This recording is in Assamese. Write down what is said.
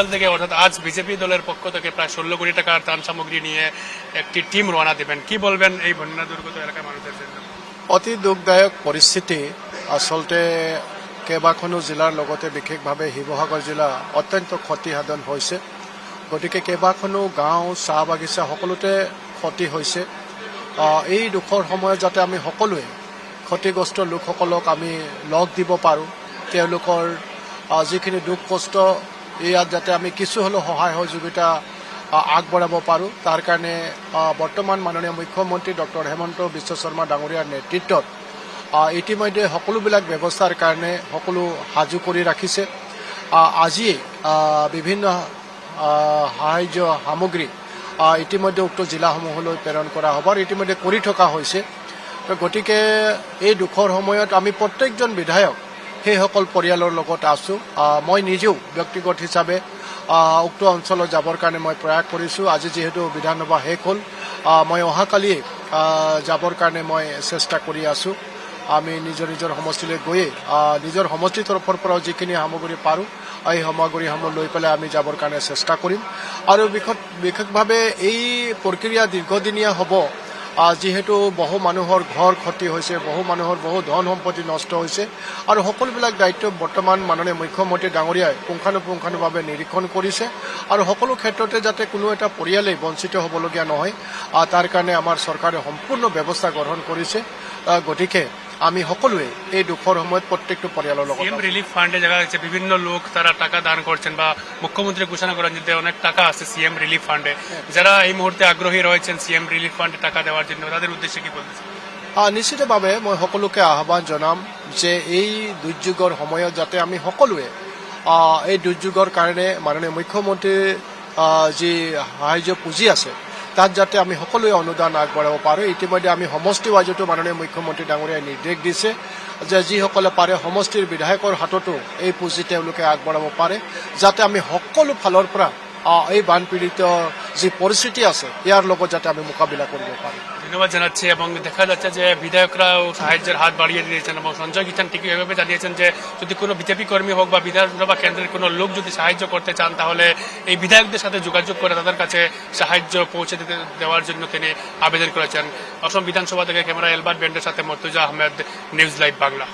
থেকে অর্থাৎ আজ বিজেপি দলের পক্ষ থেকে প্রায় 16 কোটি টাকার ত্রাণ সামগ্রী নিয়ে একটি টিম রওনা দেবেন। কি বলবেন এই বন্যা দুর্গত এলাকার মানুষদের জন্য? অতি দুখদায়ক পৰিস্থিতি। আচলতে কেইবাখনো জিলাৰ লগতে বিশেষভাৱে শিৱসাগৰ জিলা অত্যন্ত ক্ষতিসাধন হৈছে। গতিকে কেইবাখনো গাঁও, চাহ বাগিচা সকলোতে ক্ষতি হৈছে। এই দুখৰ সময়ত যাতে আমি সকলোৱে ক্ষতিগ্ৰস্ত লোকসকলক আমি লগ দিব পাৰোঁ, তেওঁলোকৰ যিখিনি দুখ কষ্ট ইয়াত যাতে আমি কিছু হ'লেও সহায় সহযোগিতা আগবঢ়াব পাৰোঁ, তাৰ কাৰণে বৰ্তমান মাননীয় মুখ্যমন্ত্ৰী ডক্টৰ হেমন্ত বিশ্ব শৰ্মা ডাঙৰীয়াৰ নেতৃত্বত ইতিমধ্যে সকলোবিলাক ব্যৱস্থাৰ কাৰণে সকলো সাজু কৰি ৰাখিছে। আজি বিভিন্ন সাহায্য সামগ্ৰী ইতিমধ্যে উক্ত জিলাসমূহলৈ প্ৰেৰণ কৰা হ'ব আৰু ইতিমধ্যে কৰি থকা হৈছে। গতিকে এই দুখৰ সময়ত আমি প্ৰত্যেকজন বিধায়ক সেইসকল পৰিয়ালৰ লগত আছোঁ। মই নিজেও ব্যক্তিগত হিচাপে উক্ত অঞ্চলত যাবৰ কাৰণে মই প্ৰয়াস কৰিছোঁ। আজি যিহেতু বিধানসভা শেষ হ'ল, মই অহাকালিয়ে যাবৰ কাৰণে মই চেষ্টা কৰি আছোঁ। আমি নিজৰ সমষ্টিলৈ গৈয়ে নিজৰ সমষ্টিৰ তৰফৰ পৰাও যিখিনি সামগ্ৰী পাৰোঁ এই সামগ্ৰীসমূহ লৈ পেলাই আমি যাবৰ কাৰণে চেষ্টা কৰিম। আৰু বিশেষভাৱে এই প্ৰক্ৰিয়া দীৰ্ঘদিনীয়া হ'ব, যিহেতু বহু মানুহৰ ঘৰ ক্ষতি হৈছে, বহু মানুহৰ বহু ধন সম্পত্তি নষ্ট হৈছে আৰু সকলোবিলাক দায়িত্ব বৰ্তমান মাননীয় মুখ্যমন্ত্ৰী ডাঙৰীয়াই পুংখানুপুংখানুভাৱে নিৰীক্ষণ কৰিছে আৰু সকলো ক্ষেত্ৰতে যাতে কোনো এটা পৰিয়ালেই বঞ্চিত হ'বলগীয়া নহয়, তাৰ কাৰণে আমাৰ চৰকাৰে সম্পূৰ্ণ ব্যৱস্থা গ্ৰহণ কৰিছে। গতিকে আমি সকলোৱে এই দুখৰ সময়ত প্রত্যেকটা পরিয়ালের লগত সিএম রিলিফ ফান্ডে দেখা যাচ্ছে বিভিন্ন লোক তারা টাকা দান করছেন বা মুখ্যমন্ত্রী ঘোষণা করেন যে অনেক টাকা আছে সিএম রিলিফ ফান্ডে। যারা এই মুহূর্তে আগ্রহী রয়েছেন সিএম রিলিফ ফান্ডে টাকা দেওয়ার জন্য, তাদের উদ্দেশ্যে কি বলতেছেন? নিশ্চিতভাৱে মই সকলোকে আহ্বান জনাম যে এই দুৰ্যোগৰ সময়ত যাতে আমি সকলোৱে এই দুৰ্যোগৰ কাৰণে মাননীয় মুখ্যমন্ত্ৰীৰ যি সাহায্য পুঁজি আছে তাত যাতে আমি সকলোৱে অনুদান আগবঢ়াব পাৰোঁ। ইতিমধ্যে আমি সমষ্টি ৱাইজতো মাননীয় মুখ্যমন্ত্ৰী ডাঙৰীয়াই নিৰ্দেশ দিছে যে যিসকলে পাৰে সমষ্টিৰ বিধায়কৰ হাততো এই পুঁজি তেওঁলোকে আগবঢ়াব পাৰে, যাতে আমি সকলো ফালৰ পৰা এই বানপীড়িত যে পরিস্থিতি আছে ইয়ার লগত যাতে আমি মোকাবিলা করতে পারি। ধন্যবাদ জানাচ্ছি। এবং দেখা যাচ্ছে যে বিধায়করাও সাহায্যের হাত বাড়িয়ে দিয়েছেন এবং সঞ্জয় কিষাণ ঠিক এভাবে জানিয়েছেন যে যদি কোনো বিজেপি কর্মী হোক বা বিধানসভা কেন্দ্রের কোনো লোক যদি সাহায্য করতে চান তাহলে এই বিধায়কদের সাথে যোগাযোগ করে তাদের কাছে সাহায্য পৌঁছে দেওয়ার জন্য তিনি আবেদন করেছেন। অসম বিধানসভা থেকে ক্যামেরা এলবার্ট ব্যান্ডের সাথে মর্তুজা আহমেদ, নিউজ লাইভ বাংলা।